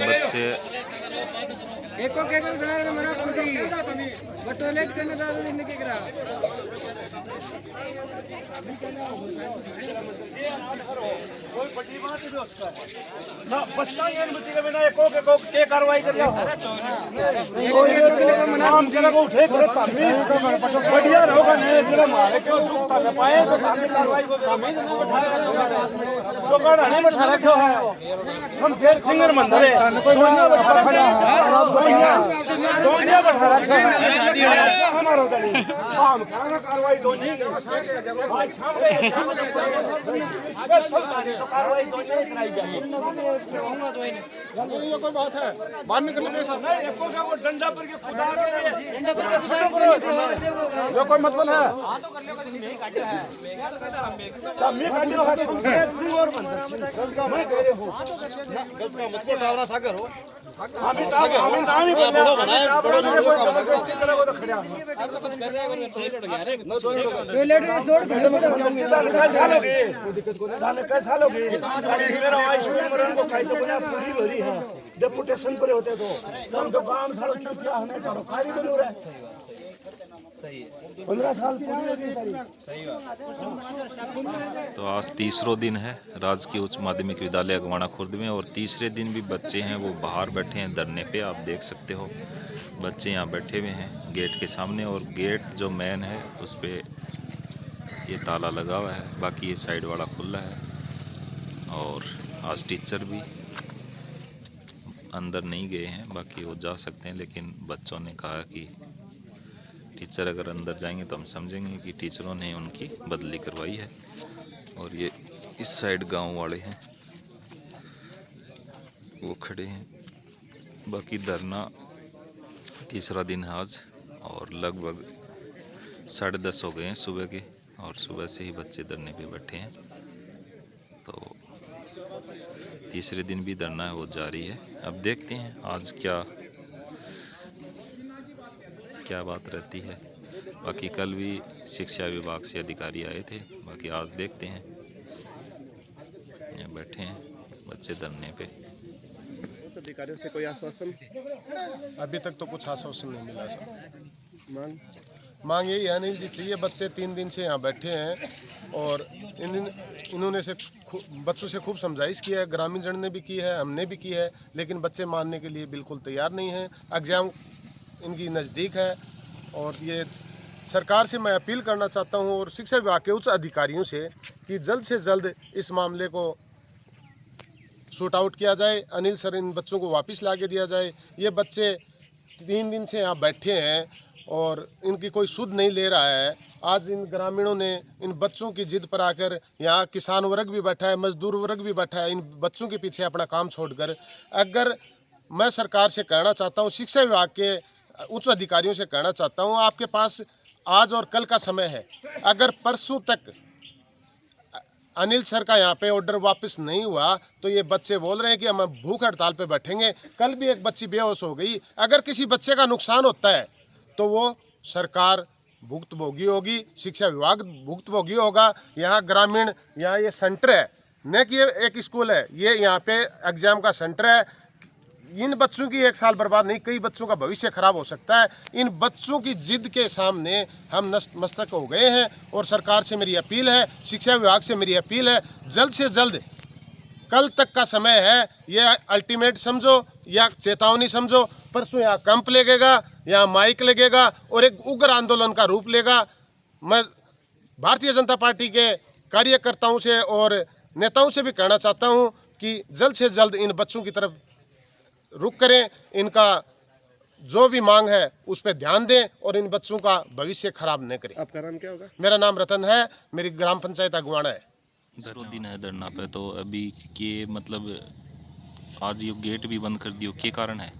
बच्चे एको के सुना मना खुदी बट टॉयलेट करने दादा दिन के करा कोई बड़ी बात है उसका ना बच्चा ये बच्चे के बिना एको के कार्रवाई कर जाओ एको के तो के लिए मना हम जरा को उठे करे सामने बढ़िया होगा नहीं जरा मारे के दुखता न पाए तो सामने कार्रवाई को सामने तो कौन हने बैठा रखो है शमशेर सिंह मंदिर है कोई दुनिया बैठा रखा है दुनिया बैठा रखा है हमारा चली काम कराना कार्रवाई दो नहीं भाई सामने अगर चलता नहीं तो कार्रवाई दो नहीं कराई जाएगी ये कोई बात है बाहर निकलने नहीं एको का वो डंडा पर के खुदा के डंडा पर के खुदा ये कोई मतलब है मैं काटियो है शमशेर सिंह और मंदिर गलत का मैं कह रहे हो गलत का मत को टावरा सागर हो हमें नाम ही बड़ा बनाए बड़ो ने कोई जबरदस्ती करे वो तो खड़ा आप तो कुछ कर रहे हो टॉयलेट जोड़ के कैसा लोगे कैसा लोगे मेरा आयुष्मान मरण को खाई तो बोला पूरी भरी है डेपुटेशन पर होते तो हम तो काम सालों चुटिया हमें करो खाली बनी हो रहा है सही है 15 साल पूरी हो गई सारी सही बात। तो आज तीसरा दिन है राजकीय उच्च माध्यमिक विद्यालय अगवाना खुर्द में और तीसरे दिन भी बच्चे हैं वो बाहर बैठे हैं धरने पे। आप देख सकते हो बच्चे यहाँ बैठे हुए हैं गेट के सामने और गेट जो मेन है उस पर ये ताला लगा हुआ है, बाकी ये साइड वाला खुला है। और आज टीचर भी अंदर नहीं गए हैं, बाकी वो जा सकते हैं, लेकिन बच्चों ने कहा कि टीचर अगर अंदर जाएंगे तो हम समझेंगे कि टीचरों ने उनकी बदली करवाई है। और ये इस साइड गांव वाले हैं वो खड़े हैं। बाकी धरना तीसरा दिन है आज और लगभग 10:30 हो गए हैं सुबह के और सुबह से ही बच्चे धरने पे बैठे हैं। तो तीसरे दिन भी धरना है वो जारी है। अब देखते हैं आज क्या बात रहती है। बाकी कल भी शिक्षा विभाग से अधिकारी आए थे, बाकी आज देखते हैं। यहाँ बैठे हैं बच्चे धरने पे। अधिकारियों से कोई आश्वासन अभी तक तो कुछ आश्वासन नहीं मिला सर। मांग यही है अनिल जी चाहिए। बच्चे 3 दिन से यहाँ बैठे हैं और इन्होंने से बच्चों से खूब समझाइश की है, ग्रामीण जन ने भी की है, हमने भी की है, लेकिन बच्चे मानने के लिए बिल्कुल तैयार नहीं हैं। एग्ज़ाम इनकी नज़दीक है और ये सरकार से मैं अपील करना चाहता हूँ और शिक्षा विभाग के उच्च अधिकारियों से कि जल्द से जल्द इस मामले को शूट आउट किया जाए। अनिल सर इन बच्चों को वापस ला के दिया जाए। ये बच्चे 3 दिन से यहाँ बैठे हैं और इनकी कोई सुध नहीं ले रहा है। आज इन ग्रामीणों ने इन बच्चों की जिद पर आकर, यहाँ किसान वर्ग भी बैठा है, मजदूर वर्ग भी बैठा है, इन बच्चों के पीछे अपना काम छोड़कर। अगर मैं सरकार से कहना चाहता हूँ, शिक्षा विभाग के उच्च अधिकारियों से कहना चाहता हूँ, आपके पास आज और कल का समय है। अगर परसों तक अनिल सर का यहाँ पे ऑर्डर वापस नहीं हुआ तो ये बच्चे बोल रहे हैं कि हम भूख हड़ताल पे बैठेंगे। कल भी एक बच्ची बेहोश हो गई। अगर किसी बच्चे का नुकसान होता है तो वो सरकार भुक्तभोगी होगी, शिक्षा विभाग भुक्तभोगी होगा। यहाँ ग्रामीण, यहाँ ये सेंटर है, न कि ये एक स्कूल है, ये यहाँ पे एग्जाम का सेंटर है। इन बच्चों की 1 साल बर्बाद नहीं, कई बच्चों का भविष्य खराब हो सकता है। इन बच्चों की जिद के सामने हम नतमस्तक हो गए हैं और सरकार से मेरी अपील है, शिक्षा विभाग से मेरी अपील है, जल्द से जल्द, कल तक का समय है, ये अल्टीमेट समझो या चेतावनी समझो। परसों यहाँ कैंप लगेगा, यहाँ माइक लगेगा और एक उग्र आंदोलन का रूप लेगा। मैं भारतीय जनता पार्टी के कार्यकर्ताओं से और नेताओं से भी कहना चाहता हूँ कि जल्द से जल्द इन बच्चों की तरफ रुख करें, इनका जो भी मांग है उस पर ध्यान दें और इन बच्चों का भविष्य खराब न करें। आपका नाम क्या होगा? मेरा नाम रतन है, मेरी ग्राम पंचायत अगवाना है। 2 दिन है धरना पे, तो अभी के मतलब आज ये गेट भी बंद कर दियो, क्या कारण है?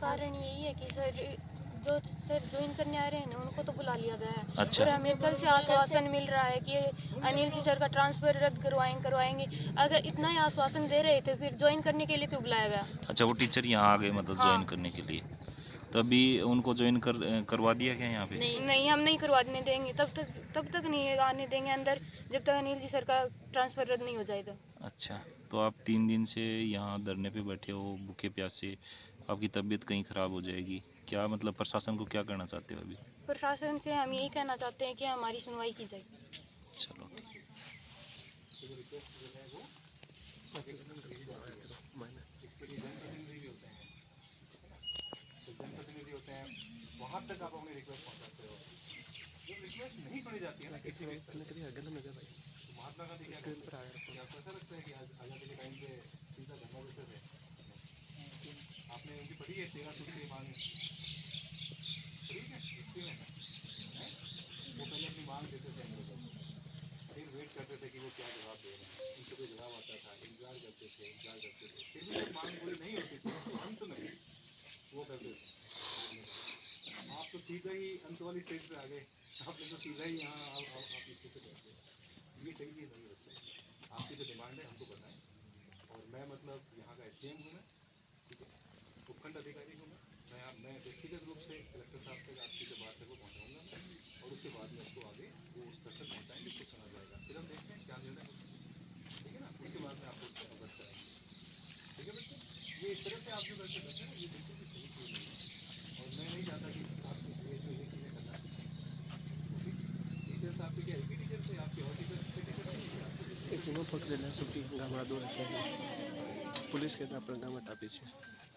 कारण यही है कि सर ज्वाइन करने आ रहे हैं ना, उनको तो बुला लिया गया है। अच्छा। और हमें कल से आश्वासन मिल रहा है कि अनिल जी सर का ट्रांसफर रद्द करवाएंगे। अगर इतना ही आश्वासन दे रहे थे फिर ज्वाइन करने के लिए क्यों बुलाया गया? अच्छा, वो टीचर यहाँ आ गए मतलब हाँ। ज्वाइन करने के लिए। तभी उनको ज्वाइन करवा दिया गया यहाँ पे? नहीं, हम नहीं करवाने देंगे, तब तक नहीं आने देंगे अंदर जब तक अनिल जी सर का ट्रांसफ़र रद्द नहीं हो जाएगा। अच्छा, तो आप 3 दिन से यहाँ धरने पे बैठे हो भूखे प्यासे, आपकी तबीयत कहीं ख़राब हो जाएगी, क्या मतलब प्रशासन को क्या करना चाहते हो अभी? प्रशासन से हम यही कहना चाहते हैं कि हमारी सुनवाई की जाए। चलो ठीक है। जनप्रतिनिधि होते हैं, वहाँ तक आप अपनी रिक्वेस्ट पहुँचाते हो। जब रिक्वेस्ट नहीं सुनी जाती है ना किसी भी महात्मा गांधी क्या करते थे? आपको ऐसा लगता है कि आज आज़ादी के टाइम पे सीधा धरना देते थे? आपने उनकी पढ़ी है 13 सूत्री मांग पढ़ी है हिस्ट्री में? हैं? वो पहले अपनी मांग देते थे हम लोगों को, फिर वेट करते थे कि वो क्या जवाब दे रहे हैं, उनसे कोई जवाब आता था, इंतजार करते थे, फिर भी जब मांग पूरी नहीं होती थी तो अंत में वो करते थे। आप तो सीधा ही अंत वाली स्टेज पे आ गए, आपने तो सीधा ही यहाँ आप इसके से बैठ गए। ये सही चीज़ नहीं होती। आपकी जो डिमांड है हमको बताएं, और मैं मतलब यहाँ का SDM हूँ मैं, ठीक है, उपखंड अधिकारी हूँ मैं व्यक्तिगत रूप से कलेक्टर साहब तक आपकी जो बात है वो पहुँचाऊँगा मैं, और उसके बाद में उसको आगे वो उस तक पहुँचाएंगे, कुछ समझ जाएगा, फिर हम देखते हैं क्या निर्णय होता है, ठीक है ना, उसके बाद में आपको उससे अवगत कराएंगे, ठीक है बच्चे। ये इस तरह से आप जो करते बच्चे ना, ये बिल्कुल भी सही चीज़ नहीं है, और मैं नहीं चाहता कि आप इस एज में ये चीज़ें करना सीखें। टीचर्स आपके क्या एक ही टीचर थे, आपके और टीचर से टीचर नहीं थे आपके? फोटो लेना सबकी हंगामा दो ऐसे है पुलिस के नाम पर हंगामा पीछे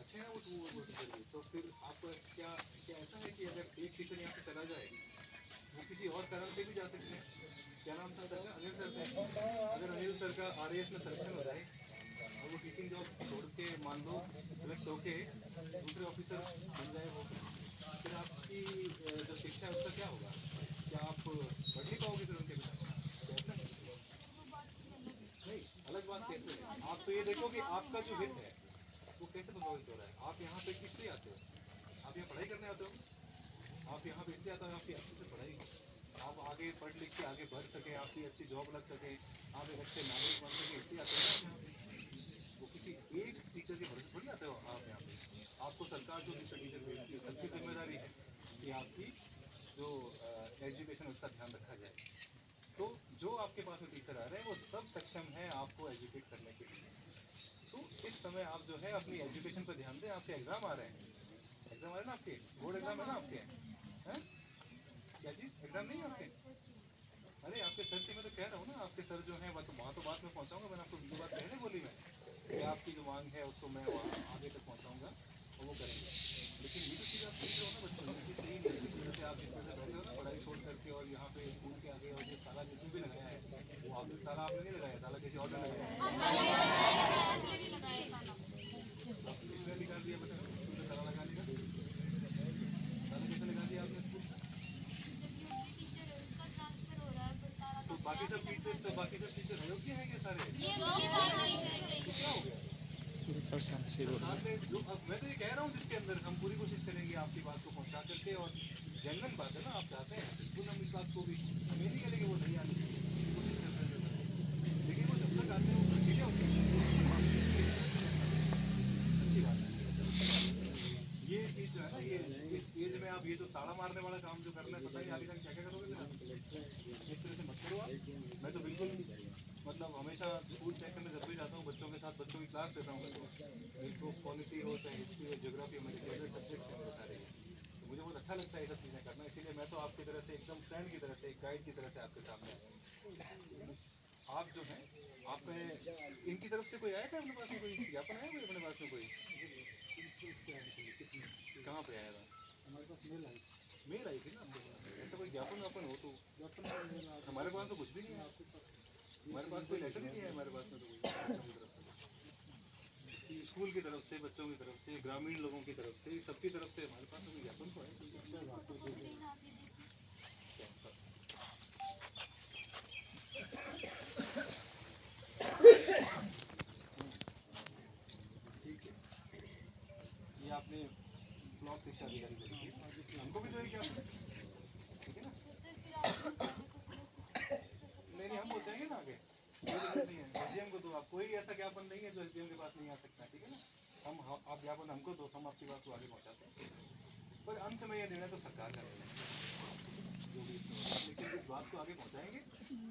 अच्छे हैं वो टीचर भी, तो फिर आपको क्या क्या ऐसा है कि अगर एक टीचर यहाँ से चला जाए, वो किसी और कारण से भी जा सकते हैं? क्या नाम था सर का? अनिल सर थे। अगर अनिल सर का RAS में सिलेक्शन हो जाए और वो टीचिंग जॉब छोड़ के मान लो सेलेक्ट होके दूसरे ऑफिसर बन जाए, वो फिर आपकी जो शिक्षा है उसका क्या होगा? क्या आप पढ़ नहीं पाओगे फिर उनके बिना? कैसा नहीं, अलग बात कैसे है? आप तो ये देखो कि आपका जो हित है वो कैसे प्रभावित हो रहा है। आप यहाँ पे किस लिए आते हो? आप यहाँ पढ़ाई करने आते हो? आप यहाँ पे इसलिए आते हो आपकी अच्छे से पढ़ाई हो, आप आगे पढ़ लिख के आगे बढ़ सके, आपकी अच्छी जॉब लग सके, आप एक अच्छे नागरिक बन सके, इसलिए आते हो आप यहाँ पे। वो किसी एक टीचर के भरोसे थोड़ी आते हो आप यहाँ पे। आपको सरकार जो टीचर भेजती है, सबकी जिम्मेदारी है कि आपकी जो एजुकेशन उसका ध्यान रखा जाए। तो जो आपके पास में टीचर आ रहे हैं वो सब सक्षम है आपको एजुकेट करने के लिए। तो इस समय आप जो है अपनी एजुकेशन पर ध्यान दें। आपके एग्जाम आ रहे हैं, एग्जाम आ रहे हैं ना, आपके बोर्ड एग्जाम है ना आपके, हैं? क्या चीज़ एग्जाम नहीं है आपके? अरे आपके सर से मैं तो कह रहा हूँ ना, आपके सर जो हैं वहाँ तो बात में पहुँचाऊँगा, मैंने आपको ये बात पहले बोली मैं कि आपकी जो मांग है उसको मैं वहाँ आगे तक पहुँचाऊँगा और वो करेंगे। लेकिन ये जो चीज़ आप सीख रहे हो ना बच्चों, ये सही नहीं है। जिस तरह से आप जिस तरह से बैठे हो ना पढ़ाई छोड़ करके और यहाँ पे स्कूल के आगे, और ये ताला जिसने भी लगाया है वो आप ताला आपने नहीं लगाया, ताला किसी और ने लगाया है। किसने अधिकार दिया बता, स्कूल में ताला लगाने का? ताला कैसे लगा दिया आपने स्कूल का? तो बाकी सब टीचर अयोग्य हैं क्या सारे? तो क्या हो गया? आपने जो अब मैं तो ये कह रहा हूँ जिसके अंदर हम पूरी कोशिश करेंगे आपकी बात को पहुँचा करके, और जेन्युइन बात है ना, आप चाहते हैं बिल्कुल, हम इस बात को भी हम ये नहीं करेंगे वो नहीं आनी चाहिए, कोशिश करते हैं, लेकिन वो जब तक आते हैं वो प्रक्रिया होती है, अच्छी बात है। ये चीज़ जो है ना, ये इस एज में आप ये जो ताला मारने वाला काम जो करना है, पता नहीं आगे क्या क्या करोगे फिर आप। इस तरह से मत करो आप। मैं तो बिल्कुल मतलब हमेशा स्कूल चेक करने जब भी जाता हूँ बच्चों के साथ, बच्चों की क्लास लेता हूँ मैं, तो मेरे को पॉलिटी हो चाहे हिस्ट्री हो ज्योग्राफी, मेरे फेवरेट सब्जेक्ट्स हैं मेरे सारे, तो मुझे बहुत अच्छा लगता है ये सब चीज़ें करना। इसीलिए मैं तो आपकी तरह से एकदम फ्रेंड की तरह से, एक गाइड की तरह से आपके सामने आया हूँ। आप जो हैं, आप इनकी तरफ से कोई आया था अपने पास में, कोई ज्ञापन आया कोई अपने पास में? कोई कहाँ पे आया था? हमारे पास मेल आई थी ना आपके पास। ऐसा कोई ज्ञापन वापन हो तो हमारे पास तो कुछ भी नहीं है, हमारे पास कोई लेटर नहीं है, हमारे पास में तो कोई स्कूल की तरफ से, बच्चों की तरफ से, ग्रामीण लोगों की तरफ से, सबकी तरफ से हमारे पास में ज्ञापन तो है। ठीक है, ये आपने ब्लॉक शिक्षा अधिकारी को दी, हमको भी तो क्या, ठीक है ना? नहीं हम पहुँचाएंगे ना आगे, कोई दिक्कत नहीं है। SDM को तो आप, कोई ऐसा ज्ञापन नहीं है जो SDM के पास नहीं आ सकता, ठीक है ना? हम आप ज्ञापन हमको दो, हम आपकी बात को आगे पहुँचाते हैं। पर अंत में यह निर्णय तो सरकार का निर्णय है, जो भी इसमें होगा। लेकिन इस बात को आगे पहुँचाएंगे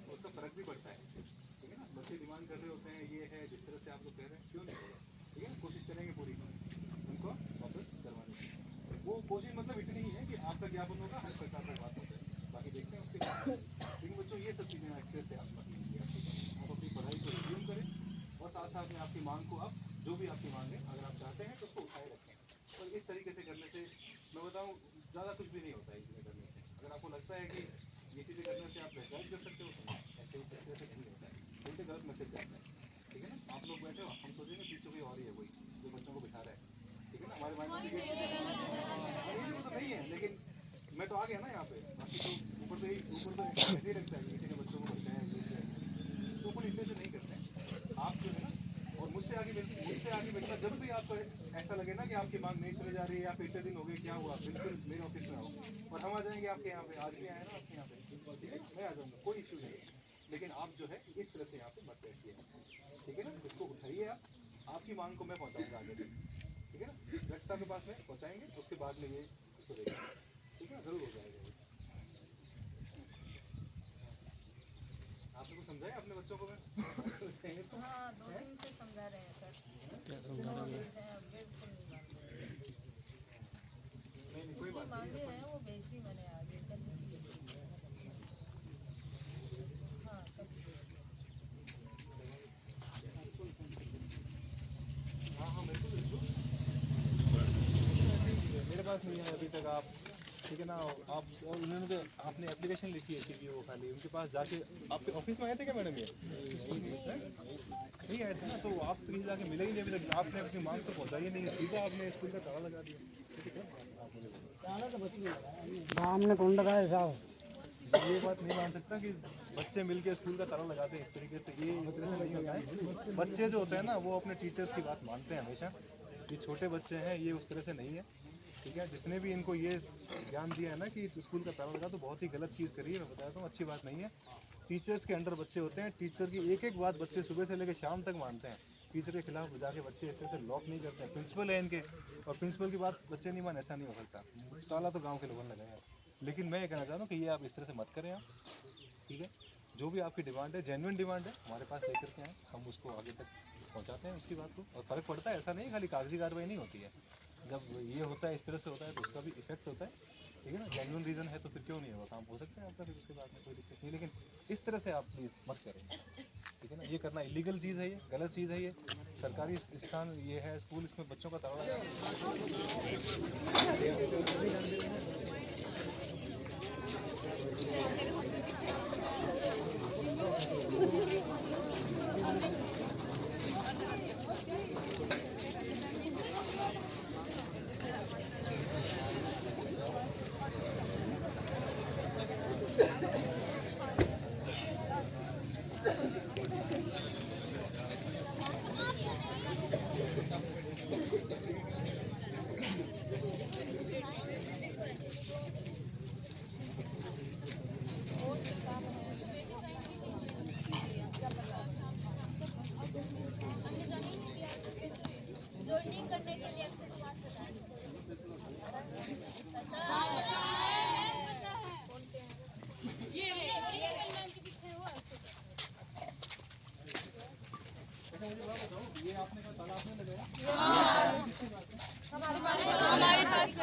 तो उसका फर्क भी पड़ता है, ठीक है ना। बच्चे डिमांड कर रहे होते हैं, ये है जिस तरह से आप लोग कह रहे हैं, क्यों नहीं होगा, ठीक है ना। कोशिश करेंगे पूरी उनको वापस करवाने की। वो कोशिश मतलब इतनी ही है कि आपका ज्ञापन होगा, हर सरकार तक बात हो जाए, बाकी देखते हैं उसके बाद। लेकिन बच्चों ये सब चीज़ें एक्सप्रेस से आप मत लीजिए, आप अपनी पढ़ाई को रिज्यूम करें और साथ साथ में आपकी मांग को आप जो भी आपकी मांग है अगर आप चाहते हैं तो उसको उठाए रखें। और इस तरीके से करने से मैं बताऊँ ज़्यादा कुछ भी नहीं होता है इसमें करने से। अगर आपको लगता है कि ये चीज़ें करने से आप पहचान कर सकते हो तो ऐसे इस तरह से नहीं होता है, उल्टे गलत मैसेज जाता है, ठीक है ना। आप लोग बैठे हो, हम सोचेंगे पीछे कोई और ही है कोई जो बच्चों को बिठा रहा है, ठीक है ना। हमारे माइंड में ये चीज़ें तो नहीं है, लेकिन मैं तो आ गया ना यहाँ पे, बाकी तो ऊपर तो ऐसे ही लगता है किसी ने बच्चों को बैठाया है, तो ऊपर इस तरह से नहीं करते हैं आप जो है ना। और मुझसे आगे मिलता जब भी आपको ऐसा लगे ना कि आपकी मांग नहीं सुनी जा रही है, आप इतने दिन हो गए क्या हुआ, बिल्कुल मेरे ऑफिस में आओ और हम आ जाएंगे आपके यहाँ पे। आज भी आए ना आपके यहाँ पे, ठीक है, मैं आ जाऊँगा, कोई इश्यू नहीं है। लेकिन आप जो है इस तरह से यहाँ पे मत बैठिए, ठीक है ना। इसको उठाइए, आप आपकी मांग को मैं पहुँचाऊँगा आगे तक, ठीक है ना। कलेक्टर साहब के पास में पहुँचाएंगे, उसके बाद में ये उसको देखेंगे, ठीक है ना, जरूर हो जाएगा। आपने कुछ समझाया अपने बच्चों को? मैं हाँ, 2 दिन से समझा रहे हैं सर। क्या समझा रहे हैं? बिल्कुल नहीं मान रहे। नहीं कोई बात नहीं। मांगे हैं वो भेज दी मैंने आगे कर दी। हाँ हाँ बिल्कुल मेरे पास नहीं है अभी तक। आप ठीक है ना, आप उन्होंने तो आपने एप्लीकेशन लिखी है कि वो खाली उनके पास जाके आपके ऑफिस में आए थे क्या मैडम? ये नहीं आए थे ना, तो आप तो कहीं जाके मिलेंगे नहीं अभी तक। आपने अपनी मांग तो पहुँचाई नहीं, सीधा आपने स्कूल का ताला लगा दिया, ठीक है। हमने कौन लगाया साहब? ये बात नहीं मान सकता कि बच्चे मिलके स्कूल का ताला लगाते हैं इस तरीके से, ये इस तरह से नहीं होता है। बच्चे जो होते हैं ना वो अपने टीचर्स की बात मानते हैं हमेशा। ये छोटे बच्चे हैं, ये उस तरह से नहीं है, ठीक है। जिसने भी इनको ये ज्ञान दिया है ना कि स्कूल का ताला लगा, तो बहुत ही गलत चीज़ करी है, मैं बताया हूँ, अच्छी बात नहीं है। टीचर्स के अंडर बच्चे होते हैं, टीचर की एक एक बात बच्चे सुबह से लेकर शाम तक मानते हैं। टीचर के खिलाफ जाके बच्चे इस तरह से लॉक नहीं करते हैं। प्रिंसिपल है इनके, और प्रिंसिपल की बात बच्चे नहीं माने, ऐसा नहीं हो सकता। ताला तो गाँव के लोगों ने लगाया है। लेकिन मैं ये कहना चाह रहा हूँ कि ये आप इस तरह से मत करें आप, ठीक है। जो भी आपकी डिमांड है, जेन्युइन डिमांड है, हमारे पास लेकर के आए, हम उसको आगे तक पहुँचाते हैं उसकी बात को। और फ़र्क पड़ता है, ऐसा नहीं खाली कागजी कार्रवाई नहीं होती है। जब ये होता है इस तरह से होता है तो उसका भी इफेक्ट होता है, ठीक है ना। जेन्युइन रीज़न है तो फिर क्यों नहीं होगा, काम हो सकता है आपका फिर उसके बाद में, कोई दिक्कत नहीं। लेकिन इस तरह से आप प्लीज़ मत करें, ठीक है ना। ये करना इलीगल चीज़ है, ये गलत चीज़ है। ये सरकारी स्थान ये है स्कूल, इसमें बच्चों का ताला लगा। ये आपने कहा ताला आपने लगाया? हमारे पास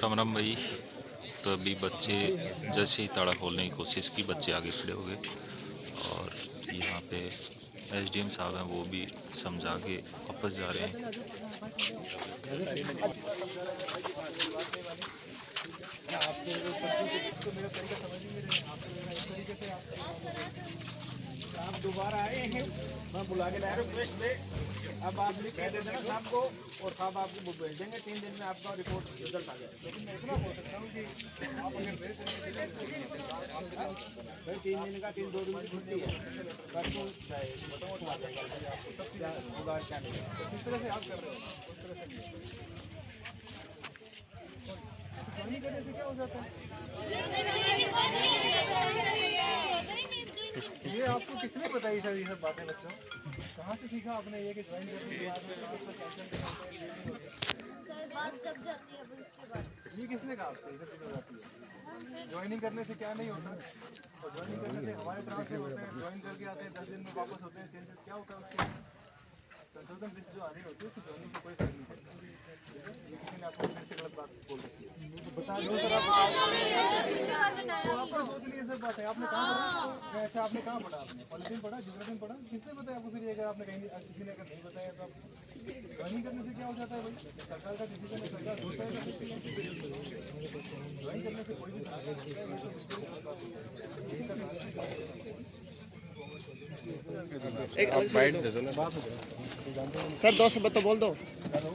राम राम भाई। तो अभी बच्चे जैसे ही ताला खोलने की कोशिश की, बच्चे आगे खड़े हो गए और यहाँ पे एसडीएम साहब हैं, वो भी समझा के वापस जा रहे हैं। आप दोबारा आए हैं, मैं बुला के लाया रिक्वेस्ट पे, अब आप लिख के दे देना साहब को और साहब आपको बुक भेज देंगे, 3 दिन में आपका रिपोर्ट रिजल्ट आ जाएगा। लेकिन मैं इतना बोल सकता हूँ कि आप अगर भेज देंगे भाई 3 दिन का 2 दिन की छुट्टी है, परसों चाहे बताओ आ जाएगा आपको सब क्या जुगाड़ क्या नहीं। तो किस तरह से आप कर रहे हो, उस तरह से ज्वाइनिंग करने से क्या हो जाता है? ये आपको किसने बताई सर ये सब बातें बच्चों? कहाँ से सीखा आपने ये कि ज्वाइन करने के बाद सर बात कब जाती है उसके बाद? ये किसने कहा आपसे ये सब चीज़ें जाती है? ज्वाइनिंग करने से क्या नहीं होता? और ज्वाइनिंग करने से हमारे ट्रांसफर होते हैं, ज्वाइन करके आते हैं 10 दिन में वापस होते हैं, चेंजेस क्या होता है उसके? संशोधन लिस्ट जो आ रही होती है उसकी ज्वाइनिंग से कोई फर्क नहीं पड़ता। ये किसी ने आपको फिर से गलत बात बोल रखी है। बता दो सर आप तो आपने सोच लिया सर बात है। आपने कहाँ पढ़ा? ऐसा आपने कहाँ पढ़ा? आपने पॉलिटिक्स पढ़ा, ज्योग्राफी पढ़ा? किसने बताया आपको? फिर ये अगर आपने कहीं किसी ने अगर नहीं बताया तो आप ज्वाइनिंग करने से क्या हो जाता है भाई? सरकार का डिसीजन है, सरकार सोचता है ज्वाइन करने से कोई भी सर 2 शब्द तो बोल दो। हेलो